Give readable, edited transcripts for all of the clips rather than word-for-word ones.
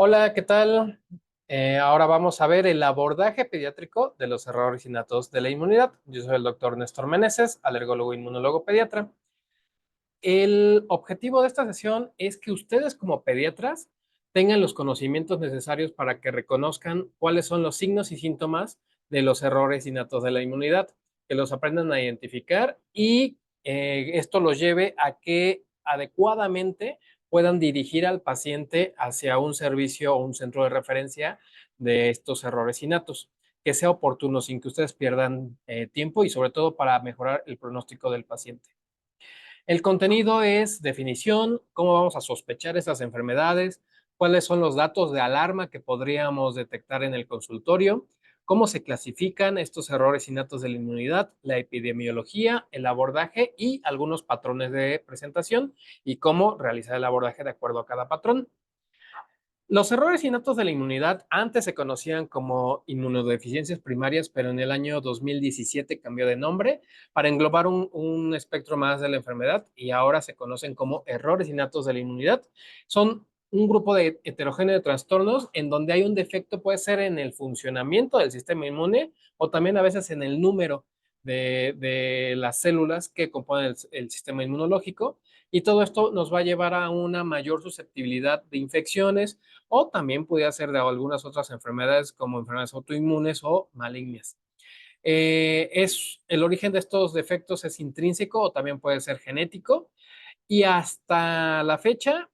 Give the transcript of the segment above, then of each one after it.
Hola, ¿qué tal? Ahora vamos a ver el abordaje pediátrico de los errores innatos de la inmunidad. Yo soy el doctor Néstor Meneses, alergólogo e inmunólogo pediatra. El objetivo de esta sesión es que ustedes como pediatras tengan los conocimientos necesarios para que reconozcan cuáles son los signos y síntomas de los errores innatos de la inmunidad, que los aprendan a identificar y esto los lleve a que adecuadamente puedan dirigir al paciente hacia un servicio o un centro de referencia de estos errores innatos, que sea oportuno sin que ustedes pierdan tiempo y sobre todo para mejorar el pronóstico del paciente. El contenido es definición, cómo vamos a sospechar estas enfermedades, cuáles son los datos de alarma que podríamos detectar en el consultorio, cómo se clasifican estos errores innatos de la inmunidad, la epidemiología, el abordaje y algunos patrones de presentación y cómo realizar el abordaje de acuerdo a cada patrón. Los errores innatos de la inmunidad antes se conocían como inmunodeficiencias primarias, pero en el año 2017 cambió de nombre para englobar un espectro más de la enfermedad y ahora se conocen como errores innatos de la inmunidad. Son un grupo de heterogéneo de trastornos en donde hay un defecto, puede ser en el funcionamiento del sistema inmune o también a veces en el número de las células que componen el sistema inmunológico. Y todo esto nos va a llevar a una mayor susceptibilidad de infecciones o también pudiera ser de algunas otras enfermedades como enfermedades autoinmunes o malignas. El origen de estos defectos es intrínseco o también puede ser genético. Y hasta la fecha,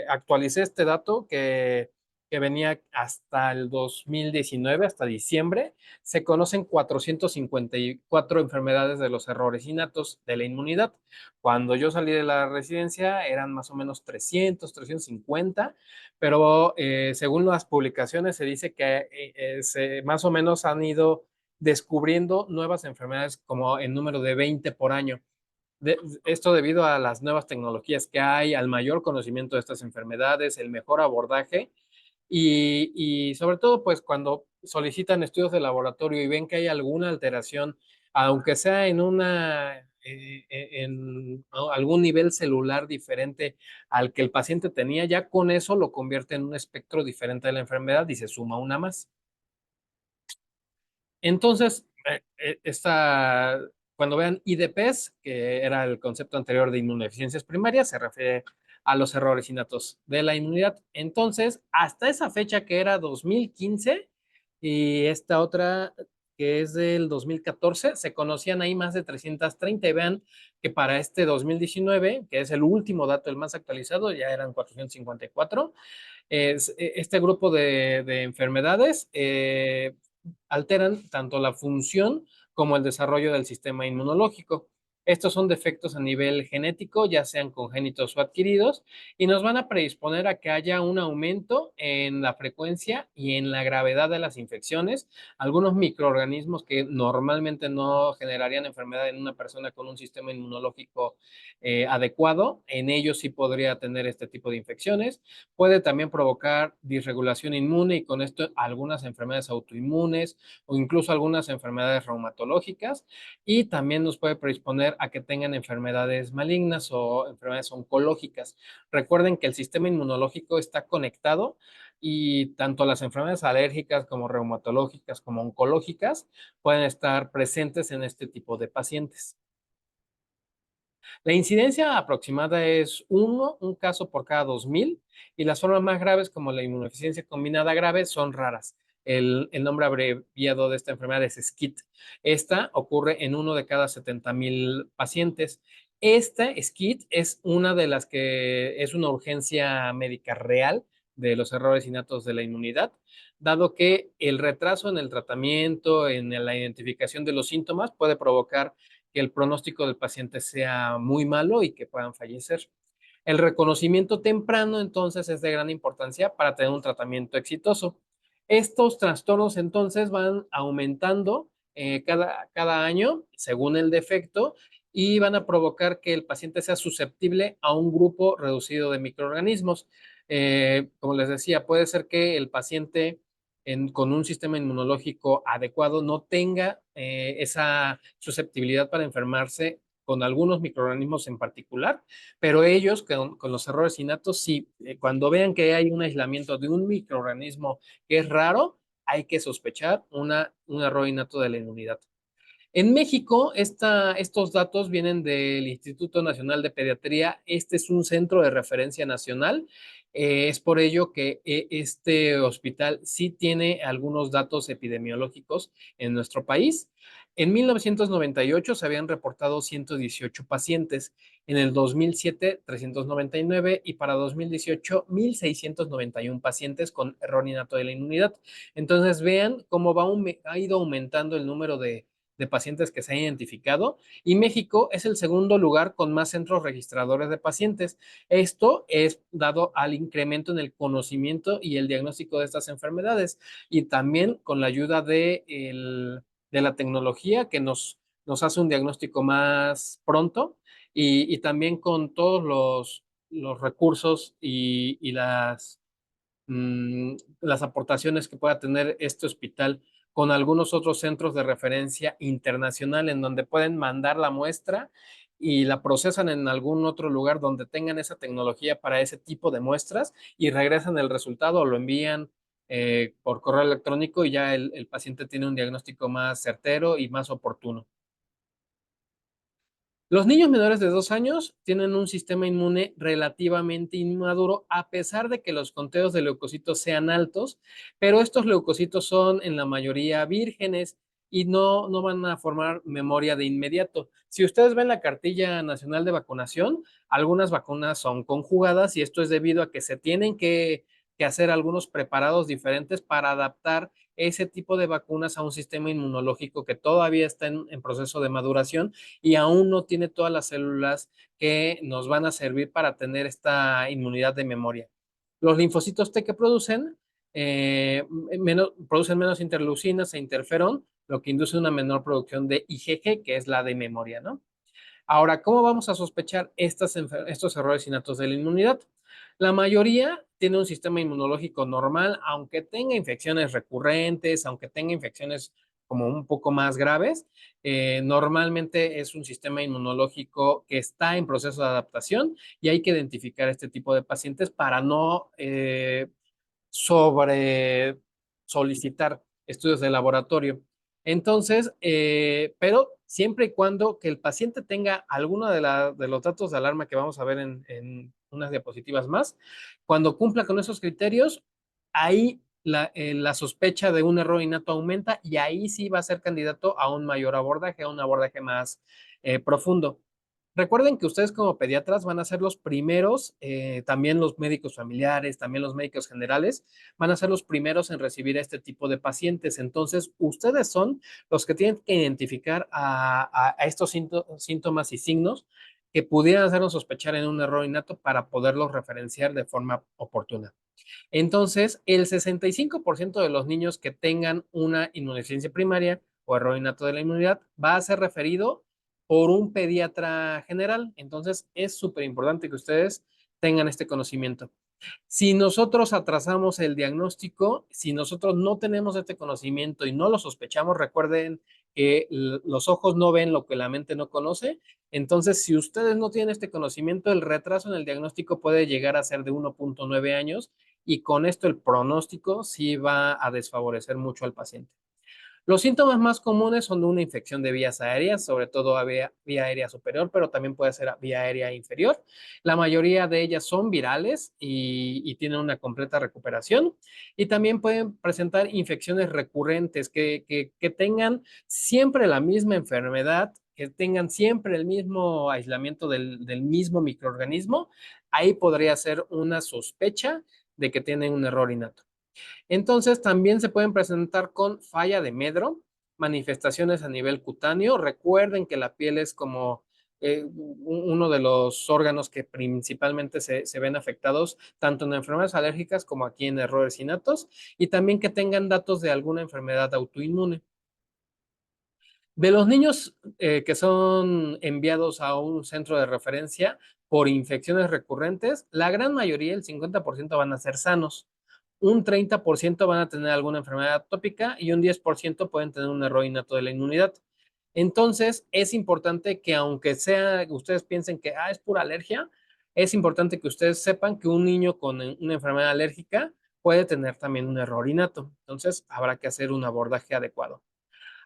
actualicé este dato que venía hasta el 2019, hasta diciembre, se conocen 454 enfermedades de los errores innatos de la inmunidad. Cuando yo salí de la residencia eran más o menos 350, pero según las publicaciones se dice que más o menos han ido descubriendo nuevas enfermedades como en número de 20 por año. Esto debido a las nuevas tecnologías que hay, al mayor conocimiento de estas enfermedades, el mejor abordaje y sobre todo, pues cuando solicitan estudios de laboratorio y ven que hay alguna alteración, aunque sea en algún nivel celular diferente al que el paciente tenía, ya con eso lo convierte en un espectro diferente de la enfermedad y se suma una más. Entonces, cuando vean IDPs, que era el concepto anterior de inmunodeficiencias primarias, se refiere a los errores innatos de la inmunidad. Entonces, hasta esa fecha que era 2015 y esta otra que es del 2014, se conocían ahí más de 330 y vean que para este 2019, que es el último dato, el más actualizado, ya eran 454. Este grupo de enfermedades alteran tanto la función como el desarrollo del sistema inmunológico. Estos son defectos a nivel genético, ya sean congénitos o adquiridos, y nos van a predisponer a que haya un aumento en la frecuencia y en la gravedad de las infecciones. Algunos microorganismos que normalmente no generarían enfermedad en una persona con un sistema inmunológico adecuado, en ellos sí podría tener este tipo de infecciones. Puede también provocar disregulación inmune y con esto algunas enfermedades autoinmunes o incluso algunas enfermedades reumatológicas y también nos puede predisponer a que tengan enfermedades malignas o enfermedades oncológicas. Recuerden que el sistema inmunológico está conectado y tanto las enfermedades alérgicas como reumatológicas como oncológicas pueden estar presentes en este tipo de pacientes. La incidencia aproximada es un caso por cada 2,000 y las formas más graves como la inmunodeficiencia combinada grave son raras. El nombre abreviado de esta enfermedad es SCID. Esta ocurre en uno de cada 70,000 pacientes. Esta SCID es una de las que es una urgencia médica real de los errores innatos de la inmunidad, dado que el retraso en el tratamiento, en la identificación de los síntomas, puede provocar que el pronóstico del paciente sea muy malo y que puedan fallecer. El reconocimiento temprano entonces es de gran importancia para tener un tratamiento exitoso. Estos trastornos entonces van aumentando cada año según el defecto y van a provocar que el paciente sea susceptible a un grupo reducido de microorganismos. Como les decía, puede ser que el paciente con un sistema inmunológico adecuado no tenga esa susceptibilidad para enfermarse con algunos microorganismos en particular, pero ellos con los errores innatos, sí, cuando vean que hay un aislamiento de un microorganismo que es raro, hay que sospechar un error innato de la inmunidad. En México, estos datos vienen del Instituto Nacional de Pediatría. Este es un centro de referencia nacional. Es por ello que este hospital sí tiene algunos datos epidemiológicos en nuestro país. En 1998 se habían reportado 118 pacientes, en el 2007 399 y para 2018 1,691 pacientes con error innato de la inmunidad. Entonces vean cómo ha ido aumentando el número de pacientes que se han identificado y México es el segundo lugar con más centros registradores de pacientes. Esto es dado al incremento en el conocimiento y el diagnóstico de estas enfermedades y también con la ayuda de la tecnología que nos hace un diagnóstico más pronto y también con todos los recursos y las aportaciones que pueda tener este hospital con algunos otros centros de referencia internacional en donde pueden mandar la muestra y la procesan en algún otro lugar donde tengan esa tecnología para ese tipo de muestras y regresan el resultado o lo envían por correo electrónico y ya el paciente tiene un diagnóstico más certero y más oportuno. Los niños menores de 2 años tienen un sistema inmune relativamente inmaduro, a pesar de que los conteos de leucocitos sean altos, pero estos leucocitos son en la mayoría vírgenes y no van a formar memoria de inmediato. Si ustedes ven la cartilla nacional de vacunación, algunas vacunas son conjugadas y esto es debido a que se tienen que hacer algunos preparados diferentes para adaptar ese tipo de vacunas a un sistema inmunológico que todavía está en proceso de maduración y aún no tiene todas las células que nos van a servir para tener esta inmunidad de memoria. Los linfocitos T que producen menos interleucinas e interferón, lo que induce una menor producción de IgG, que es la de memoria, ¿no? Ahora, ¿cómo vamos a sospechar estos errores innatos de la inmunidad? La mayoría tiene un sistema inmunológico normal, aunque tenga infecciones recurrentes, aunque tenga infecciones como un poco más graves, normalmente es un sistema inmunológico que está en proceso de adaptación y hay que identificar este tipo de pacientes para no sobre solicitar estudios de laboratorio. Entonces, pero siempre y cuando que el paciente tenga alguno de los datos de alarma que vamos a ver en unas diapositivas más, cuando cumpla con esos criterios, ahí la sospecha de un error innato aumenta y ahí sí va a ser candidato a un mayor abordaje, a un abordaje más profundo. Recuerden que ustedes como pediatras van a ser los primeros, también los médicos familiares, también los médicos generales, van a ser los primeros en recibir este tipo de pacientes. Entonces, ustedes son los que tienen que identificar a estos síntomas y signos que pudieran hacernos sospechar en un error innato para poderlos referenciar de forma oportuna. Entonces, el 65% de los niños que tengan una inmunodeficiencia primaria o error innato de la inmunidad va a ser referido por un pediatra general. Entonces, es súper importante que ustedes tengan este conocimiento. Si nosotros atrasamos el diagnóstico, si nosotros no tenemos este conocimiento y no lo sospechamos, recuerden que los ojos no ven lo que la mente no conoce. Entonces, si ustedes no tienen este conocimiento, el retraso en el diagnóstico puede llegar a ser de 1,9 años y con esto el pronóstico sí va a desfavorecer mucho al paciente. Los síntomas más comunes son de una infección de vías aéreas, sobre todo a vía aérea superior, pero también puede ser a vía aérea inferior. La mayoría de ellas son virales y tienen una completa recuperación. Y también pueden presentar infecciones recurrentes que tengan siempre la misma enfermedad, que tengan siempre el mismo aislamiento del mismo microorganismo. Ahí podría ser una sospecha de que tienen un error innato. Entonces, también se pueden presentar con falla de medro, manifestaciones a nivel cutáneo. Recuerden que la piel es como uno de los órganos que principalmente se ven afectados tanto en enfermedades alérgicas como aquí en errores innatos y también que tengan datos de alguna enfermedad autoinmune. De los niños que son enviados a un centro de referencia por infecciones recurrentes, la gran mayoría, el 50%, van a ser sanos. Un 30% van a tener alguna enfermedad atópica y un 10% pueden tener un error innato de la inmunidad. Entonces, es importante que aunque sea, ustedes piensen que es pura alergia, es importante que ustedes sepan que un niño con una enfermedad alérgica puede tener también un error innato. Entonces, habrá que hacer un abordaje adecuado.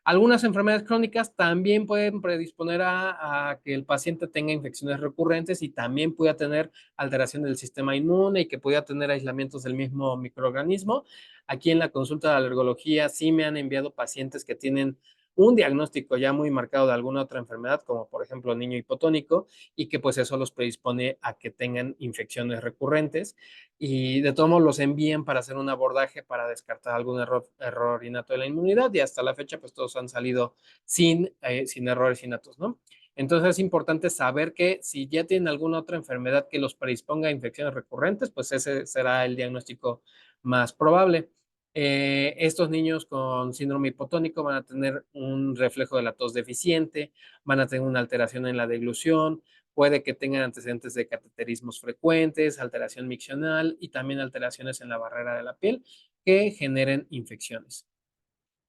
Algunas enfermedades crónicas también pueden predisponer a que el paciente tenga infecciones recurrentes y también pueda tener alteración del sistema inmune y que pueda tener aislamientos del mismo microorganismo. Aquí en la consulta de alergología sí me han enviado pacientes que tienen un diagnóstico ya muy marcado de alguna otra enfermedad, como por ejemplo niño hipotónico, y que pues eso los predispone a que tengan infecciones recurrentes y de todos modos los envían para hacer un abordaje para descartar algún error innato de la inmunidad y hasta la fecha pues todos han salido sin errores innatos, ¿no? Entonces es importante saber que si ya tienen alguna otra enfermedad que los predisponga a infecciones recurrentes, pues ese será el diagnóstico más probable. Estos niños con síndrome hipotónico van a tener un reflejo de la tos deficiente, van a tener una alteración en la deglución, puede que tengan antecedentes de cateterismos frecuentes, alteración miccional y también alteraciones en la barrera de la piel que generen infecciones.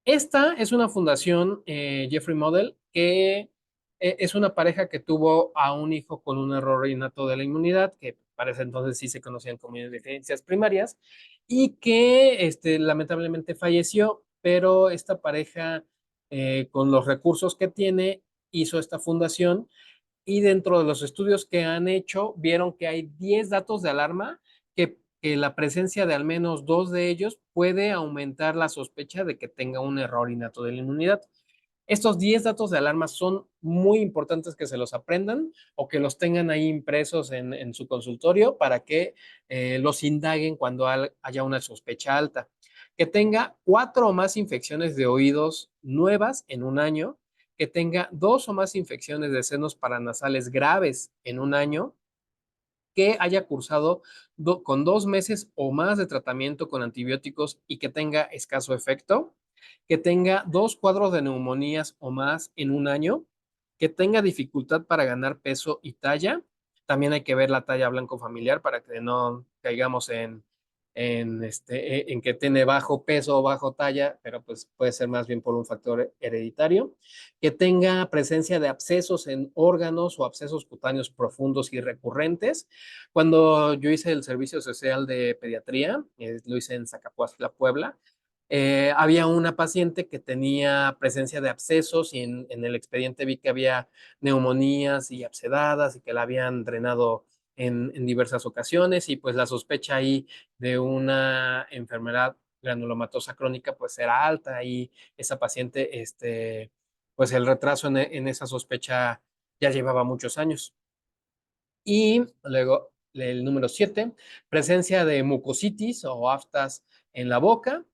Esta es una fundación, Jeffrey Model, que es una pareja que tuvo a un hijo con un error innato de la inmunidad, que para ese entonces sí se conocían como inmunodeficiencias primarias, y que lamentablemente falleció, pero esta pareja, con los recursos que tiene, hizo esta fundación y dentro de los estudios que han hecho, vieron que hay 10 datos de alarma que la presencia de al menos dos de ellos puede aumentar la sospecha de que tenga un error innato de la inmunidad. Estos 10 datos de alarma son muy importantes que se los aprendan o que los tengan ahí impresos en su consultorio para que los indaguen cuando haya una sospecha alta. Que tenga 4 o más infecciones de oídos nuevas en un año, que tenga 2 o más infecciones de senos paranasales graves en un año, que haya cursado con 2 meses o más de tratamiento con antibióticos y que tenga escaso efecto, que tenga 2 cuadros de neumonías o más en un año, que tenga dificultad para ganar peso y talla. También hay que ver la talla blanco familiar para que no caigamos en que tiene bajo peso o bajo talla, pero pues puede ser más bien por un factor hereditario, que tenga presencia de abscesos en órganos o abscesos cutáneos profundos y recurrentes. Cuando yo hice el servicio social de pediatría, lo hice en Zacapuastla, Puebla, había una paciente que tenía presencia de abscesos y en el expediente vi que había neumonías y abscedadas y que la habían drenado en diversas ocasiones y pues la sospecha ahí de una enfermedad granulomatosa crónica pues era alta y esa paciente, pues el retraso en esa sospecha ya llevaba muchos años. Y luego el número 7, presencia de mucositis o aftas en la boca,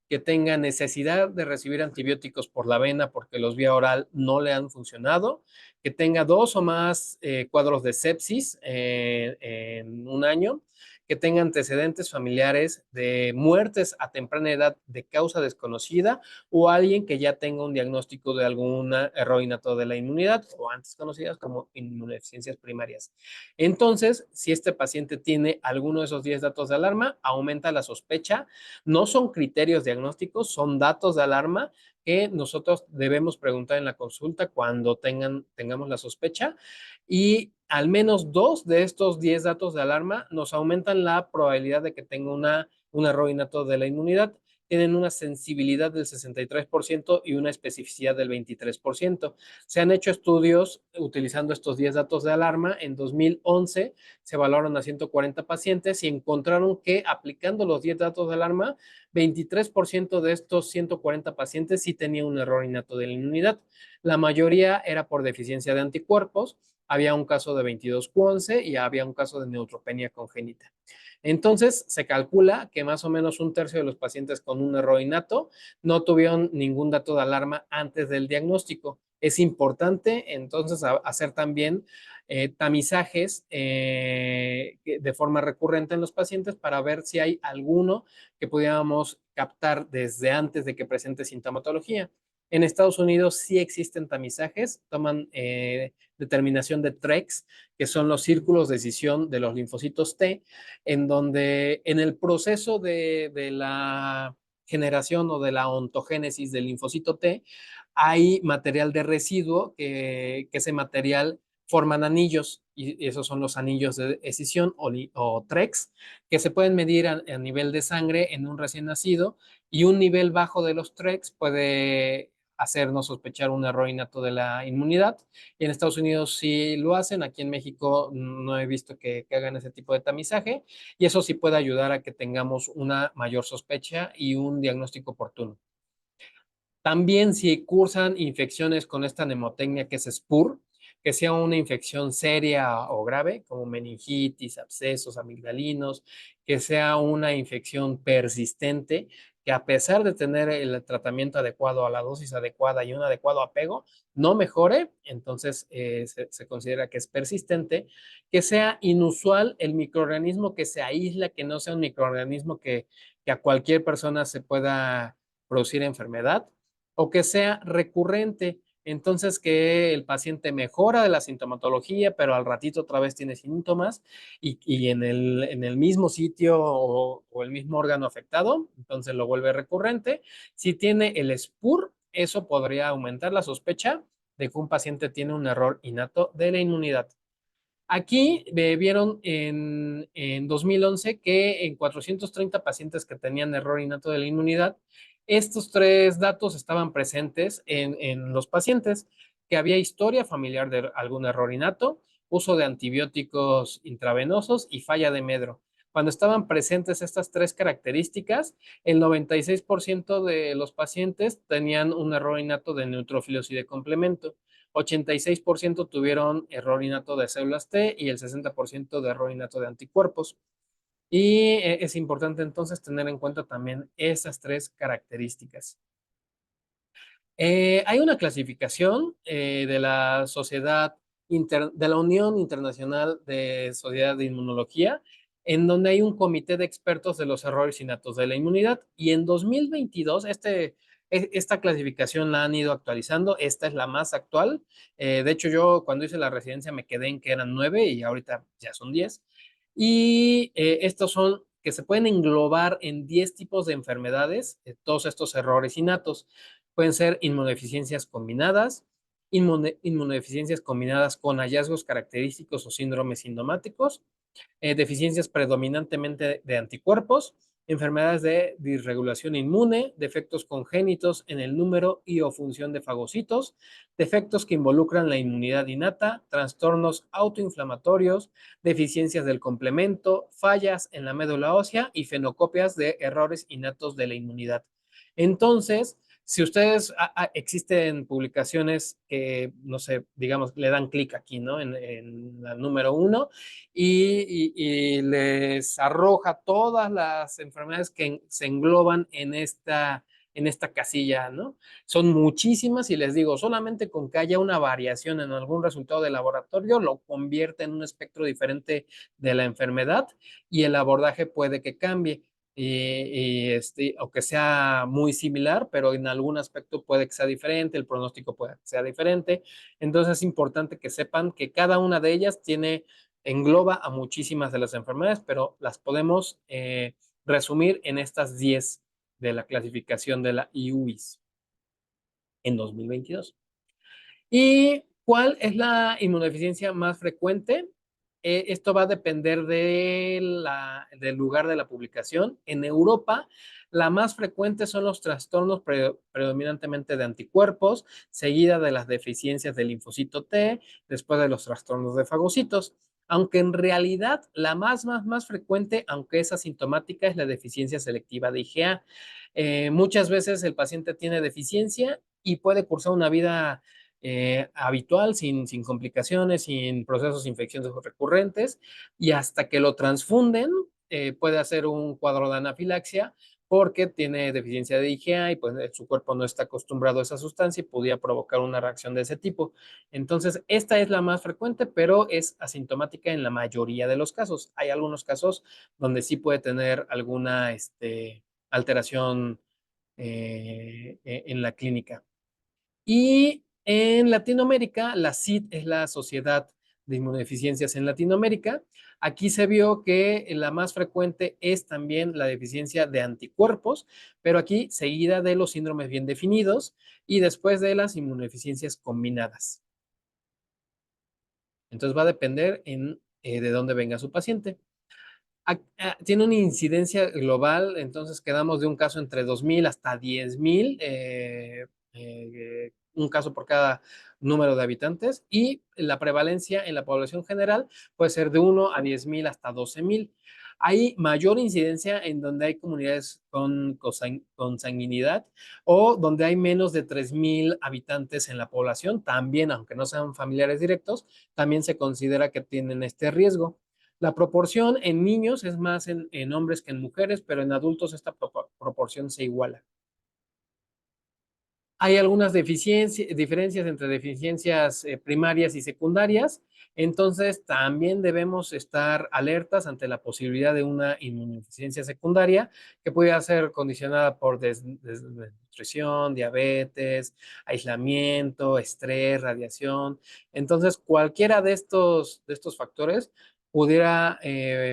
que tenga necesidad de recibir antibióticos por la vena porque los vía oral no le han funcionado, que tenga 2 o más cuadros de sepsis en un año, que tenga antecedentes familiares de muertes a temprana edad de causa desconocida o alguien que ya tenga un diagnóstico de algún error innato de la inmunidad o antes conocidas como inmunodeficiencias primarias. Entonces, si este paciente tiene alguno de esos 10 datos de alarma, aumenta la sospecha. No son criterios diagnósticos, son datos de alarma que nosotros debemos preguntar en la consulta cuando tengamos la sospecha y al menos 2 de estos 10 datos de alarma nos aumentan la probabilidad de que tenga un error innato de la inmunidad. Tienen una sensibilidad del 63% y una especificidad del 23%. Se han hecho estudios utilizando estos 10 datos de alarma. En 2011 se evaluaron a 140 pacientes y encontraron que aplicando los 10 datos de alarma, 23% de estos 140 pacientes sí tenían un error innato de la inmunidad. La mayoría era por deficiencia de anticuerpos. Había un caso de 22q11 y había un caso de neutropenia congénita. Entonces, se calcula que más o menos un tercio de los pacientes con un error innato no tuvieron ningún dato de alarma antes del diagnóstico. Es importante entonces hacer también tamizajes de forma recurrente en los pacientes para ver si hay alguno que pudiéramos captar desde antes de que presente sintomatología. En Estados Unidos sí existen tamizajes, toman determinación de TREX, que son los círculos de escisión de los linfocitos T, en donde en el proceso de la generación o de la ontogénesis del linfocito T, hay material de residuo que ese material forman anillos y esos son los anillos de escisión o TREX que se pueden medir a nivel de sangre en un recién nacido y un nivel bajo de los TREX puede hacernos sospechar un error innato de la inmunidad. Y en Estados Unidos sí lo hacen, aquí en México no he visto que hagan ese tipo de tamizaje y eso sí puede ayudar a que tengamos una mayor sospecha y un diagnóstico oportuno. También si cursan infecciones con esta nemotecnia que es SPUR, que sea una infección seria o grave, como meningitis, abscesos amigdalinos, que sea una infección persistente, que a pesar de tener el tratamiento adecuado a la dosis adecuada y un adecuado apego, no mejore, entonces se considera que es persistente, que sea inusual el microorganismo que se aísla, que no sea un microorganismo que a cualquier persona se pueda producir enfermedad o que sea recurrente. Entonces, que el paciente mejora de la sintomatología, pero al ratito otra vez tiene síntomas y en el mismo sitio o el mismo órgano afectado, entonces lo vuelve recurrente. Si tiene el SPUR, eso podría aumentar la sospecha de que un paciente tiene un error innato de la inmunidad. Aquí vieron en 2011 que en 430 pacientes que tenían error innato de la inmunidad, estos tres datos estaban presentes en los pacientes, que había historia familiar de algún error innato, uso de antibióticos intravenosos y falla de medro. Cuando estaban presentes estas tres características, el 96% de los pacientes tenían un error innato de neutrófilos y de complemento. 86% tuvieron error innato de células T y el 60% de error innato de anticuerpos. Y es importante entonces tener en cuenta también esas tres características. Hay una clasificación de la de la Unión Internacional de Sociedad de Inmunología, en donde hay un comité de expertos de los errores innatos de la inmunidad. Y en 2022, esta clasificación la han ido actualizando. Esta es la más actual. De hecho, yo cuando hice la residencia me quedé en que eran 9 y ahorita ya son 10. Y estos son que se pueden englobar en 10 tipos de enfermedades, todos estos errores innatos. Pueden ser inmunodeficiencias combinadas, inmunodeficiencias combinadas con hallazgos característicos o síndromes sintomáticos, deficiencias predominantemente de anticuerpos, enfermedades de disregulación inmune, defectos congénitos en el número y o función de fagocitos, defectos que involucran la inmunidad innata, trastornos autoinflamatorios, deficiencias del complemento, fallas en la médula ósea y fenocopias de errores innatos de la inmunidad. Entonces, si ustedes, existen publicaciones que, no sé, digamos, le dan clic aquí, ¿no? En la número 1 y les arroja todas las enfermedades que se engloban en esta casilla, ¿no? Son muchísimas y les digo, solamente con que haya una variación en algún resultado de laboratorio, lo convierte en un espectro diferente de la enfermedad y el abordaje puede que cambie o que sea muy similar, pero en algún aspecto puede que sea diferente, el pronóstico puede que sea diferente. Entonces es importante que sepan que cada una de ellas engloba a muchísimas de las enfermedades, pero las podemos resumir en estas 10 de la clasificación de la IUIS en 2022. ¿Y cuál es la inmunodeficiencia más frecuente? Esto va a depender del lugar de la publicación. En Europa, la más frecuente son los trastornos predominantemente de anticuerpos, seguida de las deficiencias del linfocito T, después de los trastornos de fagocitos. Aunque en realidad la más frecuente, aunque es asintomática, es la deficiencia selectiva de IgA. Muchas veces el paciente tiene deficiencia y puede cursar una vida habitual, sin complicaciones, sin procesos infecciosos recurrentes, y hasta que lo transfunden, puede hacer un cuadro de anafilaxia porque tiene deficiencia de IgA y pues su cuerpo no está acostumbrado a esa sustancia y podría provocar una reacción de ese tipo. Entonces, esta es la más frecuente, pero es asintomática en la mayoría de los casos. Hay algunos casos donde sí puede tener alguna alteración en la clínica. Y en Latinoamérica, la CID es la Sociedad de inmunodeficiencias en Latinoamérica. Aquí se vio que la más frecuente es también la deficiencia de anticuerpos, pero aquí seguida de los síndromes bien definidos y después de las inmunodeficiencias combinadas. Entonces va a depender de dónde venga su paciente. Tiene una incidencia global, entonces quedamos de un caso entre 2,000 hasta 10,000, un caso por cada número de habitantes, y la prevalencia en la población general puede ser de 1 a 10,000 hasta 12,000. Hay mayor incidencia en donde hay comunidades con consanguinidad o donde hay menos de 3,000 habitantes en la población. También, aunque no sean familiares directos, también se considera que tienen este riesgo. La proporción en niños es más en hombres que en mujeres, pero en adultos esta proporción se iguala. Hay algunas diferencias entre deficiencias primarias y secundarias, entonces también debemos estar alertas ante la posibilidad de una inmunodeficiencia secundaria que puede ser condicionada por desnutrición, diabetes, aislamiento, estrés, radiación. Entonces, cualquiera de estos factores pudiera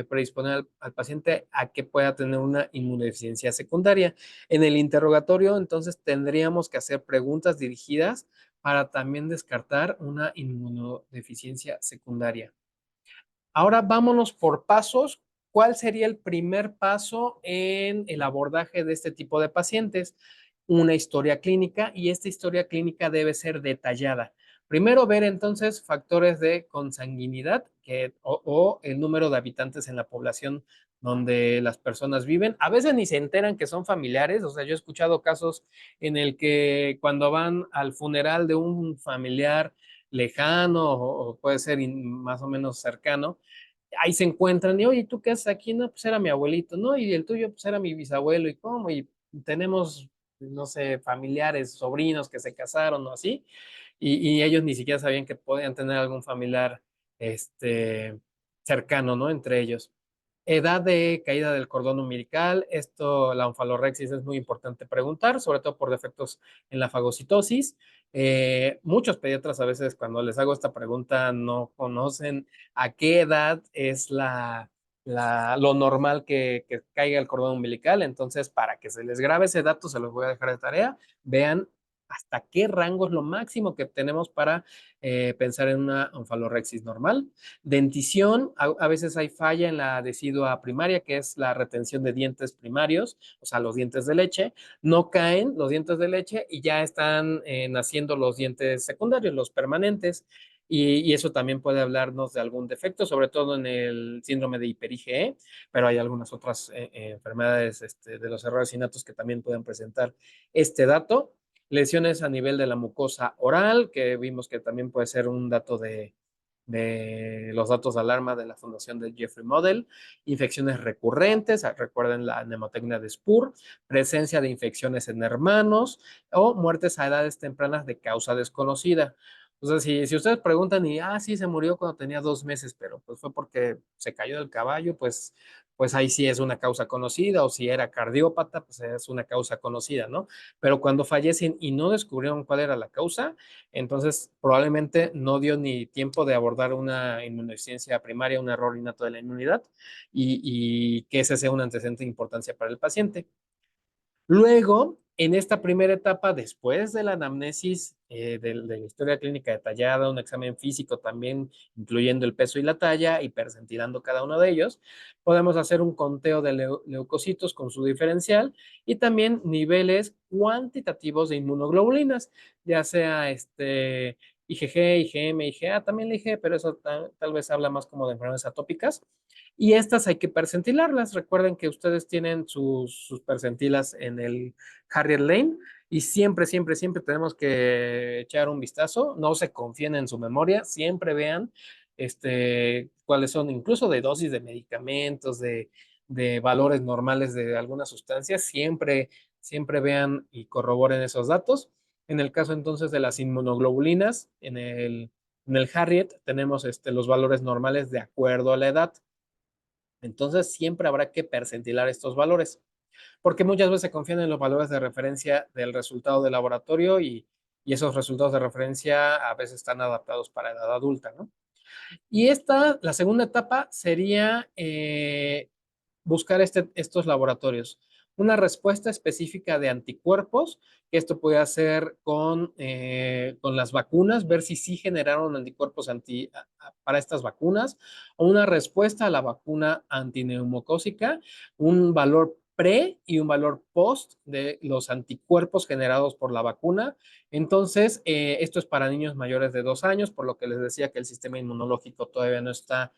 predisponer al paciente a que pueda tener una inmunodeficiencia secundaria. En el interrogatorio, entonces, tendríamos que hacer preguntas dirigidas para también descartar una inmunodeficiencia secundaria. Ahora vámonos por pasos. ¿Cuál sería el primer paso en el abordaje de este tipo de pacientes? Una historia clínica, y esta historia clínica debe ser detallada. Primero ver entonces factores de consanguinidad o el número de habitantes en la población donde las personas viven. A veces ni se enteran que son familiares, o sea, yo he escuchado casos en el que cuando van al funeral de un familiar lejano o puede ser más o menos cercano, ahí se encuentran y, oye, ¿tú qué haces aquí? No, pues era mi abuelito, ¿no? Y el tuyo, pues era mi bisabuelo, ¿y cómo? Y tenemos, no sé, familiares, sobrinos que se casaron o así, y ellos ni siquiera sabían que podían tener algún familiar, cercano, ¿no? Entre ellos. Edad de caída del cordón umbilical, esto, la onfalorexis es muy importante preguntar, sobre todo por defectos en la fagocitosis. Muchos pediatras a veces cuando les hago esta pregunta no conocen a qué edad es lo normal que caiga el cordón umbilical, entonces para que se les grabe ese dato se los voy a dejar de tarea, vean hasta qué rango es lo máximo que tenemos para pensar en una onfalorexis normal. Dentición, a veces hay falla en la decidua primaria, que es la retención de dientes primarios, o sea, los dientes de leche. No caen los dientes de leche y ya están naciendo los dientes secundarios, los permanentes. Y eso también puede hablarnos de algún defecto, sobre todo en el síndrome de hiper-IgE, pero hay algunas otras enfermedades de los errores innatos que también pueden presentar este dato. Lesiones a nivel de la mucosa oral, que vimos que también puede ser un dato de los datos de alarma de la Fundación de Jeffrey Model, infecciones recurrentes, recuerden la nemotecnia de Spur, presencia de infecciones en hermanos o muertes a edades tempranas de causa desconocida. Entonces, si ustedes preguntan y, sí, se murió cuando tenía 2 meses, pero pues fue porque se cayó del caballo, pues ahí sí es una causa conocida, o si era cardiópata, pues es una causa conocida, ¿no? Pero cuando fallecen y no descubrieron cuál era la causa, entonces probablemente no dio ni tiempo de abordar una inmunodeficiencia primaria, un error innato de la inmunidad, y que ese sea un antecedente de importancia para el paciente. Luego, en esta primera etapa, después de la anamnesis, de la historia clínica detallada, un examen físico también, incluyendo el peso y la talla, y percentilando cada uno de ellos, podemos hacer un conteo de leucocitos con su diferencial y también niveles cuantitativos de inmunoglobulinas, ya sea IgG, IgM, IgA, también la IgE, pero eso tal vez habla más como de enfermedades atópicas. Y estas hay que percentilarlas. Recuerden que ustedes tienen sus percentilas en el Harrier Lane y siempre, siempre, siempre tenemos que echar un vistazo. No se confíen en su memoria, siempre vean cuáles son, incluso de dosis de medicamentos, de valores normales de algunas sustancias. Siempre, siempre vean y corroboren esos datos. En el caso entonces de las inmunoglobulinas, en el Harriet tenemos los valores normales de acuerdo a la edad. Entonces, siempre habrá que percentilar estos valores, porque muchas veces se confían en los valores de referencia del resultado del laboratorio y esos resultados de referencia a veces están adaptados para edad adulta, ¿no? Y la segunda etapa sería buscar estos laboratorios. Una respuesta específica de anticuerpos, que esto puede hacer con las vacunas, ver si sí generaron anticuerpos para estas vacunas, o una respuesta a la vacuna antineumocócica, un valor pre y un valor post de los anticuerpos generados por la vacuna. Entonces, esto es para niños mayores de 2 años, por lo que les decía que el sistema inmunológico todavía no está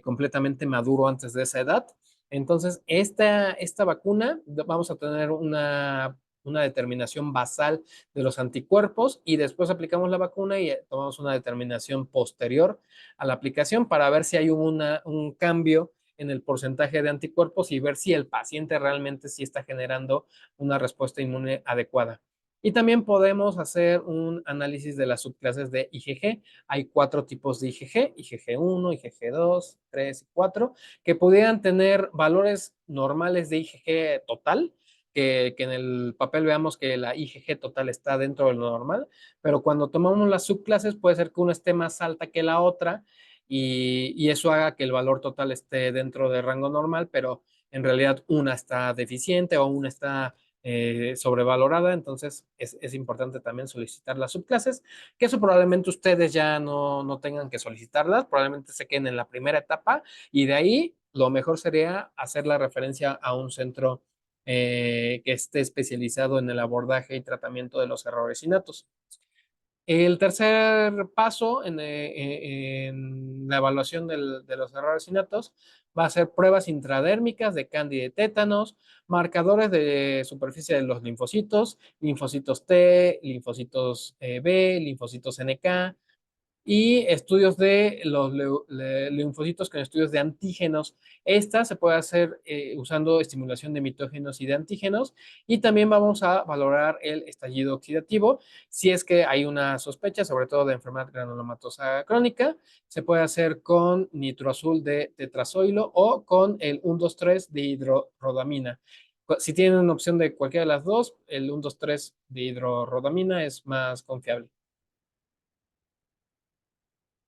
completamente maduro antes de esa edad. Entonces, esta vacuna, vamos a tener una determinación basal de los anticuerpos y después aplicamos la vacuna y tomamos una determinación posterior a la aplicación para ver si hay un cambio en el porcentaje de anticuerpos y ver si el paciente realmente sí está generando una respuesta inmune adecuada. Y también podemos hacer un análisis de las subclases de IgG. Hay 4 tipos de IgG, IgG1, IgG2, 3 y 4, que pudieran tener valores normales de IgG total, que en el papel veamos que la IgG total está dentro de lo normal, pero cuando tomamos las subclases puede ser que una esté más alta que la otra y eso haga que el valor total esté dentro del rango normal, pero en realidad una está deficiente o una está sobrevalorada, entonces es importante también solicitar las subclases, que eso probablemente ustedes ya no tengan que solicitarlas, probablemente se queden en la primera etapa y de ahí lo mejor sería hacer la referencia a un centro que esté especializado en el abordaje y tratamiento de los errores innatos. El tercer paso en la evaluación de los errores innatos va a ser pruebas intradérmicas de cándida y tétanos, marcadores de superficie de los linfocitos T, linfocitos B, linfocitos NK, y estudios de los linfocitos con estudios de antígenos. Esta se puede hacer usando estimulación de mitógenos y de antígenos. Y también vamos a valorar el estallido oxidativo. Si es que hay una sospecha, sobre todo de enfermedad granulomatosa crónica, se puede hacer con nitroazul de tetrazoilo o con el 1,2,3 de hidrorodamina. Si tienen una opción de cualquiera de las dos, el 1,2,3 de hidrorodamina es más confiable.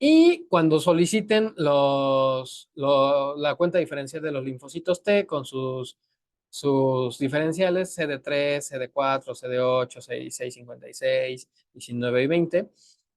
Y cuando soliciten la cuenta diferencial de los linfocitos T con sus diferenciales CD3, CD4, CD8, CD6, 56, 19 y 20,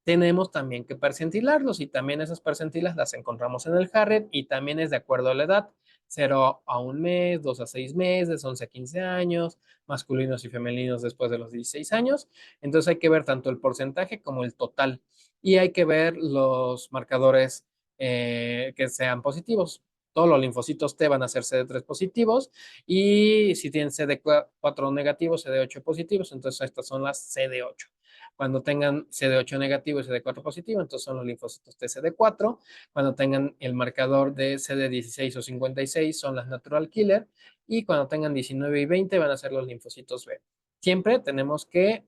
tenemos también que percentilarlos y también esas percentilas las encontramos en el Harriet y también es de acuerdo a la edad. 0 a 1 mes, 2 a 6 meses, 11 a 15 años, masculinos y femeninos después de los 16 años. Entonces hay que ver tanto el porcentaje como el total y hay que ver los marcadores que sean positivos. Todos los linfocitos T van a ser CD3 positivos y si tienen CD4 negativos, CD8 positivos, entonces estas son las CD8. Cuando tengan CD8 negativo y CD4 positivo, entonces son los linfocitos T CD4. Cuando tengan el marcador de CD16 o 56, son las natural killer. Y cuando tengan 19 y 20, van a ser los linfocitos B. Siempre tenemos que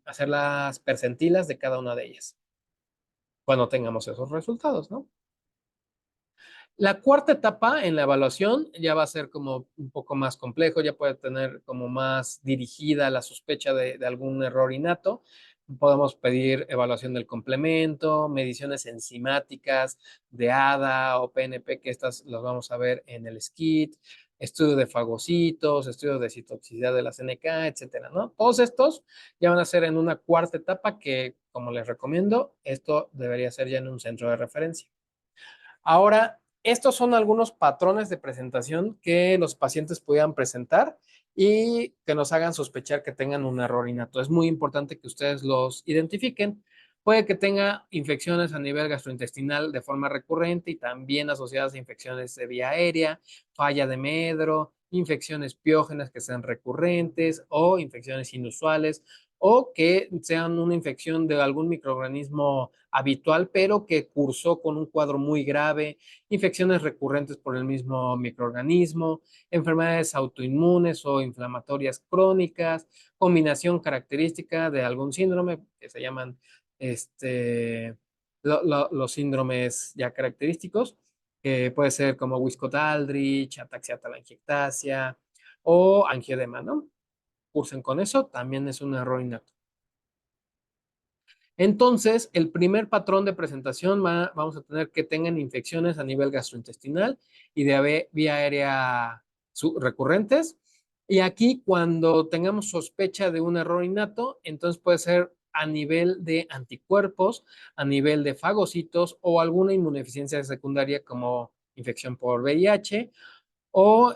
hacer las percentilas de cada una de ellas cuando tengamos esos resultados, ¿no? La cuarta etapa en la evaluación ya va a ser como un poco más complejo, ya puede tener como más dirigida la sospecha de algún error innato. Podemos pedir evaluación del complemento, mediciones enzimáticas de ADA o PNP, que estas las vamos a ver en el SCIT, estudio de fagocitos, estudio de citotoxicidad de la CNK, etcétera, ¿no? Todos estos ya van a ser en una cuarta etapa que, como les recomiendo, esto debería ser ya en un centro de referencia. Ahora, estos son algunos patrones de presentación que los pacientes puedan presentar y que nos hagan sospechar que tengan un error innato. Es muy importante que ustedes los identifiquen. Puede que tenga infecciones a nivel gastrointestinal de forma recurrente y también asociadas a infecciones de vía aérea, falla de medro, infecciones piógenas que sean recurrentes o infecciones inusuales o que sean una infección de algún microorganismo habitual, pero que cursó con un cuadro muy grave, infecciones recurrentes por el mismo microorganismo, enfermedades autoinmunes o inflamatorias crónicas, combinación característica de algún síndrome que se llaman los síndromes ya característicos, que puede ser como Wiskott-Aldrich, ataxia telangiectasia o angioedema, ¿no? Cursen con eso, también es un error innato. Entonces, el primer patrón de presentación vamos a tener que tengan infecciones a nivel gastrointestinal y de vía aérea recurrentes. Y aquí, cuando tengamos sospecha de un error innato, entonces puede ser a nivel de anticuerpos, a nivel de fagocitos o alguna inmunodeficiencia secundaria como infección por VIH o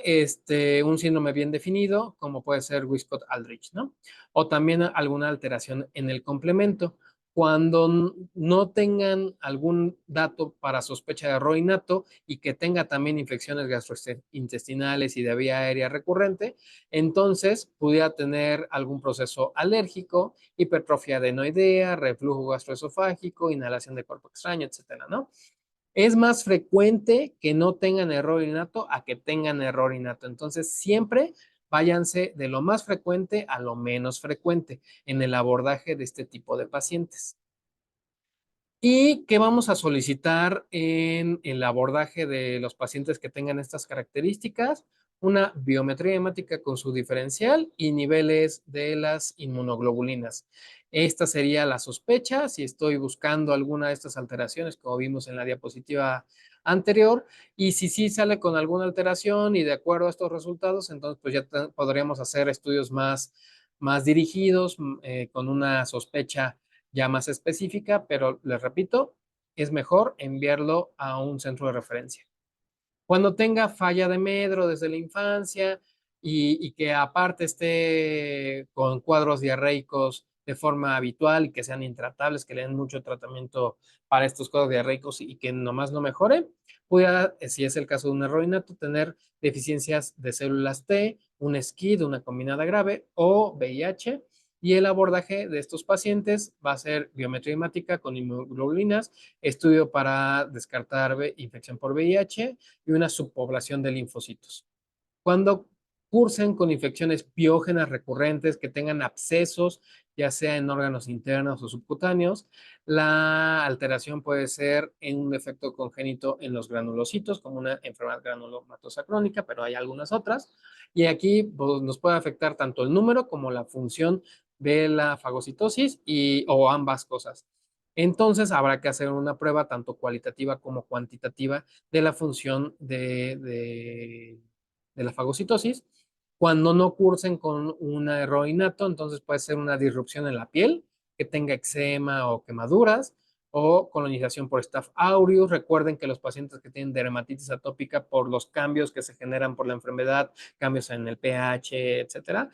un síndrome bien definido, como puede ser Wiskott-Aldrich, ¿no? O también alguna alteración en el complemento. Cuando no tengan algún dato para sospecha de error innato y que tenga también infecciones gastrointestinales y de vía aérea recurrente, entonces pudiera tener algún proceso alérgico, hipertrofia adenoidea, reflujo gastroesofágico, inhalación de cuerpo extraño, etcétera, ¿no? Es más frecuente que no tengan error innato a que tengan error innato. Entonces, siempre váyanse de lo más frecuente a lo menos frecuente en el abordaje de este tipo de pacientes. ¿Y qué vamos a solicitar en el abordaje de los pacientes que tengan estas características? Una biometría hemática con su diferencial y niveles de las inmunoglobulinas. Esta sería la sospecha si estoy buscando alguna de estas alteraciones, como vimos en la diapositiva anterior, y si sí sale con alguna alteración y de acuerdo a estos resultados, entonces pues ya podríamos hacer estudios más dirigidos, con una sospecha ya más específica, pero les repito, es mejor enviarlo a un centro de referencia. Cuando tenga falla de medro desde la infancia y que aparte esté con cuadros diarreicos de forma habitual y que sean intratables, que le den mucho tratamiento para estos cuadros diarreicos y que nomás no mejore, pueda, si es el caso de un error innato, tener deficiencias de células T, un SCID, una combinada grave o VIH. Y el abordaje de estos pacientes va a ser biometría hemática con inmunoglobulinas, estudio para descartar infección por VIH y una subpoblación de linfocitos. Cuando cursen con infecciones piógenas recurrentes que tengan abscesos, ya sea en órganos internos o subcutáneos, la alteración puede ser en un efecto congénito en los granulocitos, como una enfermedad granulomatosa crónica, pero hay algunas otras. Y aquí pues, nos puede afectar tanto el número como la función de la fagocitosis o ambas cosas. Entonces habrá que hacer una prueba tanto cualitativa como cuantitativa de la función de la fagocitosis. Cuando no cursen con un error innato, entonces puede ser una disrupción en la piel, que tenga eczema o quemaduras, o colonización por Staph aureus. Recuerden que los pacientes que tienen dermatitis atópica por los cambios que se generan por la enfermedad, cambios en el pH, etcétera,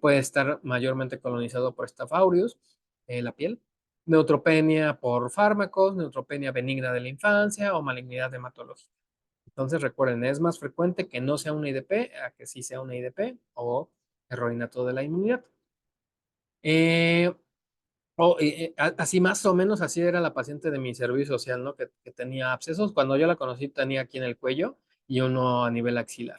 puede estar mayormente colonizado por Staph aureus, la piel. Neutropenia por fármacos, neutropenia benigna de la infancia o malignidad hematológica. Entonces recuerden, es más frecuente que no sea una IDP a que sí sea una IDP o error innato de la inmunidad. Eh, Así más o menos, así era la paciente de mi servicio social, ¿no? Que tenía abscesos. Cuando yo la conocí tenía aquí en el cuello y uno a nivel axilar.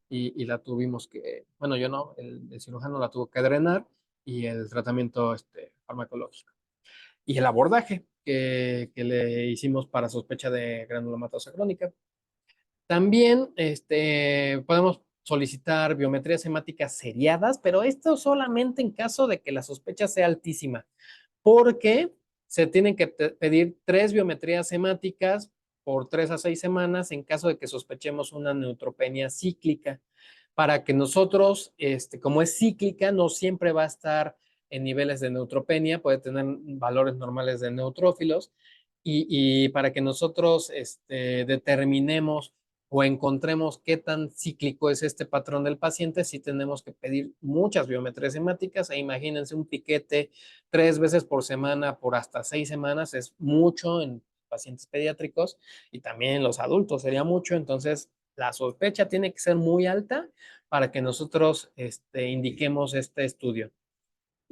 Y la tuvimos que, bueno, yo no, el cirujano la tuvo que drenar y el tratamiento farmacológico. Y el abordaje que le hicimos para sospecha de granulomatosa crónica. También podemos solicitar biometrías hemáticas seriadas, pero esto solamente en caso de que la sospecha sea altísima, porque se tienen que pedir 3 biometrías hemáticas por 3 a 6 semanas en caso de que sospechemos una neutropenia cíclica, para que nosotros, como es cíclica, no siempre va a estar en niveles de neutropenia, puede tener valores normales de neutrófilos, y para que nosotros determinemos o encontremos qué tan cíclico es este patrón del paciente, sí tenemos que pedir muchas biometrías hemáticas. E imagínense un piquete 3 veces por semana por hasta 6 semanas, es mucho en pacientes pediátricos y también en los adultos sería mucho. Entonces, la sospecha tiene que ser muy alta para que nosotros indiquemos este estudio.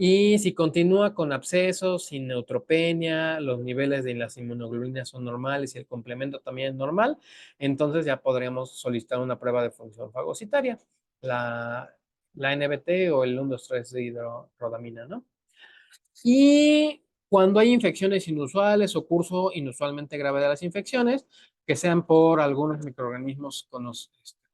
Y si continúa con abscesos, sin neutropenia, los niveles de las inmunoglobulinas son normales y el complemento también es normal, entonces ya podríamos solicitar una prueba de función fagocitaria, la, la NBT o el 1,2,3 hidrodamina, ¿no? Y cuando hay infecciones inusuales o curso inusualmente grave de las infecciones, que sean por algunos microorganismos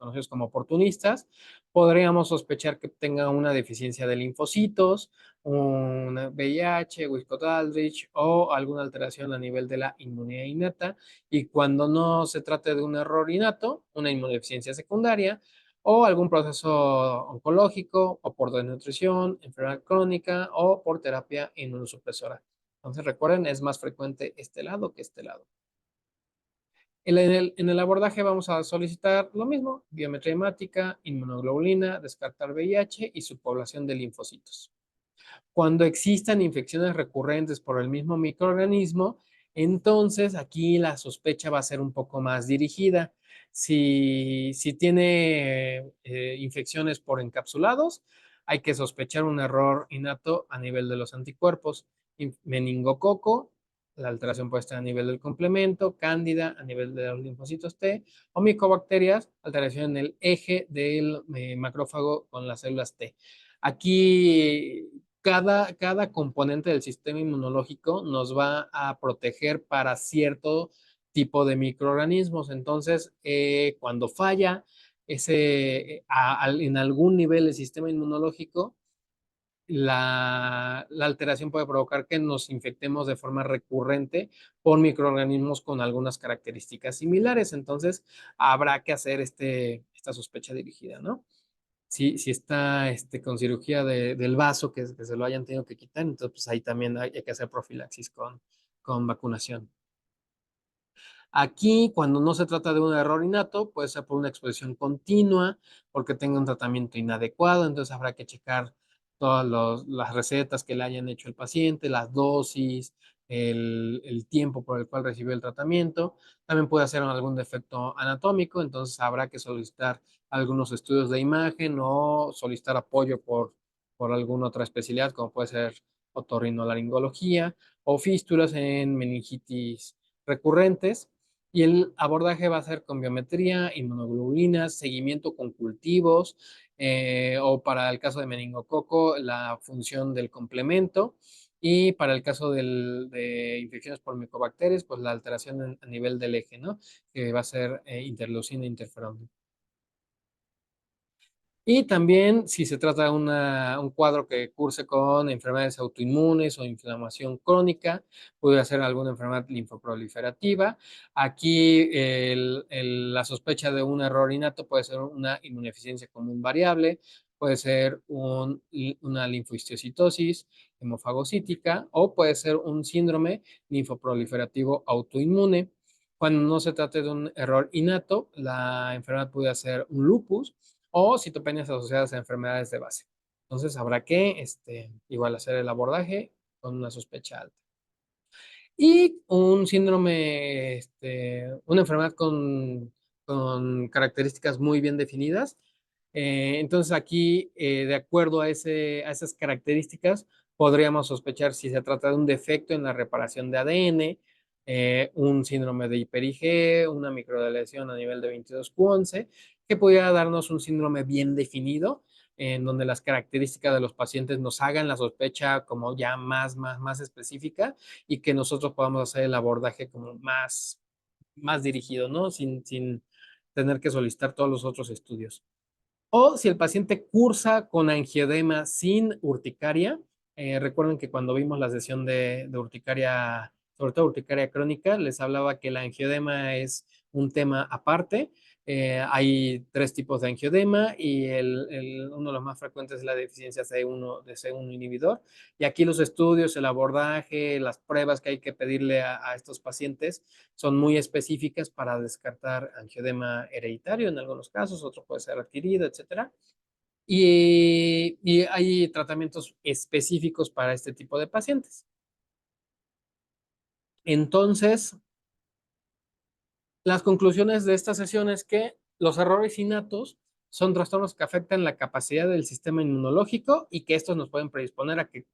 conocidos como oportunistas, podríamos sospechar que tenga una deficiencia de linfocitos, un VIH, Wiskott-Aldrich o alguna alteración a nivel de la inmunidad innata. Y cuando no se trate de un error innato, una inmunodeficiencia secundaria o algún proceso oncológico o por desnutrición, enfermedad crónica o por terapia inmunosupresora. Entonces recuerden, es más frecuente este lado que este lado. En el abordaje vamos a solicitar lo mismo, biometría hemática, inmunoglobulina, descartar VIH y su población de linfocitos. Cuando existan infecciones recurrentes por el mismo microorganismo, entonces aquí la sospecha va a ser un poco más dirigida. Si tiene infecciones por encapsulados, hay que sospechar un error innato a nivel de los anticuerpos. Meningococo, la alteración puede estar a nivel del complemento, cándida a nivel de los linfocitos T, o micobacterias, alteración en el eje del macrófago con las células T. Aquí cada componente del sistema inmunológico nos va a proteger para cierto tipo de microorganismos. Entonces, cuando falla en algún nivel del sistema inmunológico, la alteración puede provocar que nos infectemos de forma recurrente por microorganismos con algunas características similares. Entonces, habrá que hacer esta sospecha dirigida, ¿no? Si está con cirugía del vaso, que se lo hayan tenido que quitar, entonces pues ahí también hay que hacer profilaxis con vacunación. Aquí, cuando no se trata de un error innato, puede ser por una exposición continua, porque tenga un tratamiento inadecuado, entonces habrá que checar todas las recetas que le hayan hecho el paciente, las dosis, el tiempo por el cual recibió el tratamiento. También puede ser algún defecto anatómico, entonces habrá que solicitar algunos estudios de imagen o solicitar apoyo por alguna otra especialidad, como puede ser otorrinolaringología o fístulas en meningitis recurrentes. Y el abordaje va a ser con biometría, inmunoglobulinas, seguimiento con cultivos, o para el caso de meningococo, la función del complemento. Y para el caso de infecciones por micobacterias, pues la alteración a nivel del eje, ¿no? Que va a ser interleucina e interferón. Y también si se trata de un cuadro que curse con enfermedades autoinmunes o inflamación crónica, puede ser alguna enfermedad linfoproliferativa. Aquí la sospecha de un error innato puede ser una inmunodeficiencia común variable, puede ser una linfohistiocytosis hemofagocítica o puede ser un síndrome linfoproliferativo autoinmune. Cuando no se trate de un error innato, la enfermedad puede ser un lupus o citopenias asociadas a enfermedades de base. Entonces habrá que igual hacer el abordaje con una sospecha alta. Y un síndrome, una enfermedad con características muy bien definidas. Entonces aquí, de acuerdo a esas características, podríamos sospechar si se trata de un defecto en la reparación de ADN, un síndrome de hiper-IgE, una microdeleción a nivel de 22q11, que pudiera darnos un síndrome bien definido, en donde las características de los pacientes nos hagan la sospecha como ya más específica y que nosotros podamos hacer el abordaje como más dirigido, ¿no? Sin tener que solicitar todos los otros estudios. O si el paciente cursa con angioedema sin urticaria, recuerden que cuando vimos la sesión de urticaria, sobre todo urticaria crónica, les hablaba que el angioedema es un tema aparte. Hay tres tipos de angioedema y uno de los más frecuentes es la deficiencia de C1 inhibidor. Y aquí los estudios, el abordaje, las pruebas que hay que pedirle a estos pacientes son muy específicas para descartar angioedema hereditario en algunos casos, otro puede ser adquirido, etcétera. Y hay tratamientos específicos para este tipo de pacientes. Entonces, las conclusiones de esta sesión es que los errores innatos son trastornos que afectan la capacidad del sistema inmunológico y que estos nos pueden predisponer a que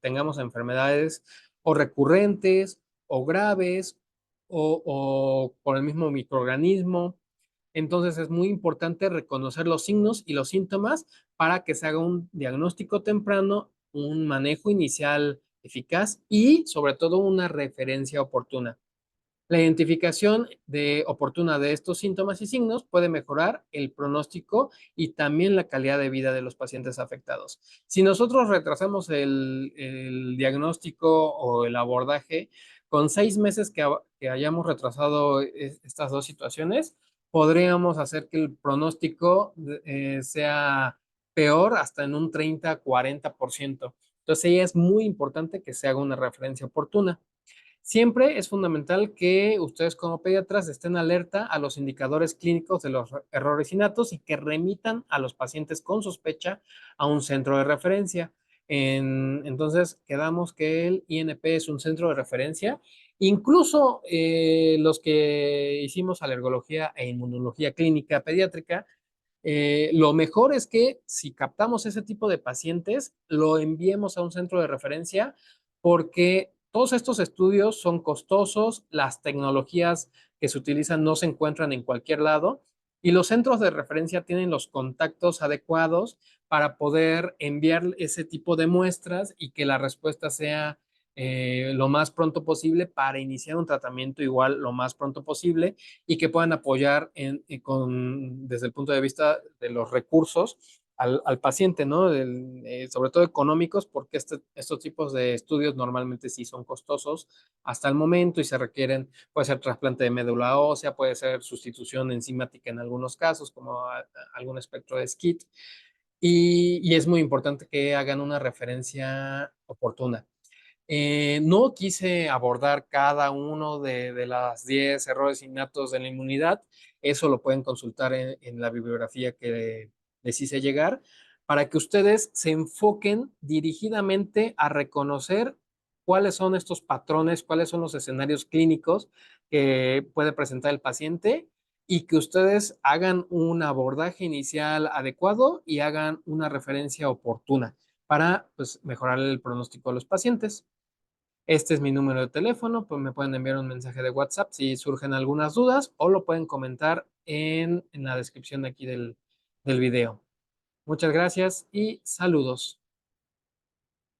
tengamos enfermedades o recurrentes o graves o por el mismo microorganismo. Entonces es muy importante reconocer los signos y los síntomas para que se haga un diagnóstico temprano, un manejo inicial eficaz y sobre todo una referencia oportuna. La identificación oportuna de estos síntomas y signos puede mejorar el pronóstico y también la calidad de vida de los pacientes afectados. Si nosotros retrasamos el diagnóstico o el abordaje, con 6 meses que hayamos retrasado estas dos situaciones, podríamos hacer que el pronóstico sea peor hasta en un 30-40%. Entonces, sí es muy importante que se haga una referencia oportuna. Siempre es fundamental que ustedes como pediatras estén alerta a los indicadores clínicos de los errores innatos y que remitan a los pacientes con sospecha a un centro de referencia. Entonces, quedamos que el INP es un centro de referencia. Incluso los que hicimos alergología e inmunología clínica pediátrica, lo mejor es que si captamos ese tipo de pacientes, lo enviemos a un centro de referencia porque todos estos estudios son costosos, las tecnologías que se utilizan no se encuentran en cualquier lado y los centros de referencia tienen los contactos adecuados para poder enviar ese tipo de muestras y que la respuesta sea lo más pronto posible para iniciar un tratamiento igual lo más pronto posible y que puedan apoyar desde el punto de vista de los recursos al paciente, ¿no? Sobre todo económicos, porque estos tipos de estudios normalmente sí son costosos hasta el momento y se requieren, puede ser trasplante de médula ósea, puede ser sustitución enzimática en algunos casos, como algún espectro de SCID, y es muy importante que hagan una referencia oportuna. No quise abordar cada uno de las 10 errores innatos de la inmunidad. Eso lo pueden consultar en la bibliografía que les hice llegar para que ustedes se enfoquen dirigidamente a reconocer cuáles son estos patrones, cuáles son los escenarios clínicos que puede presentar el paciente y que ustedes hagan un abordaje inicial adecuado y hagan una referencia oportuna para pues, mejorar el pronóstico de los pacientes. Este es mi número de teléfono, pues me pueden enviar un mensaje de WhatsApp si surgen algunas dudas o lo pueden comentar en la descripción de aquí del video. Muchas gracias y saludos.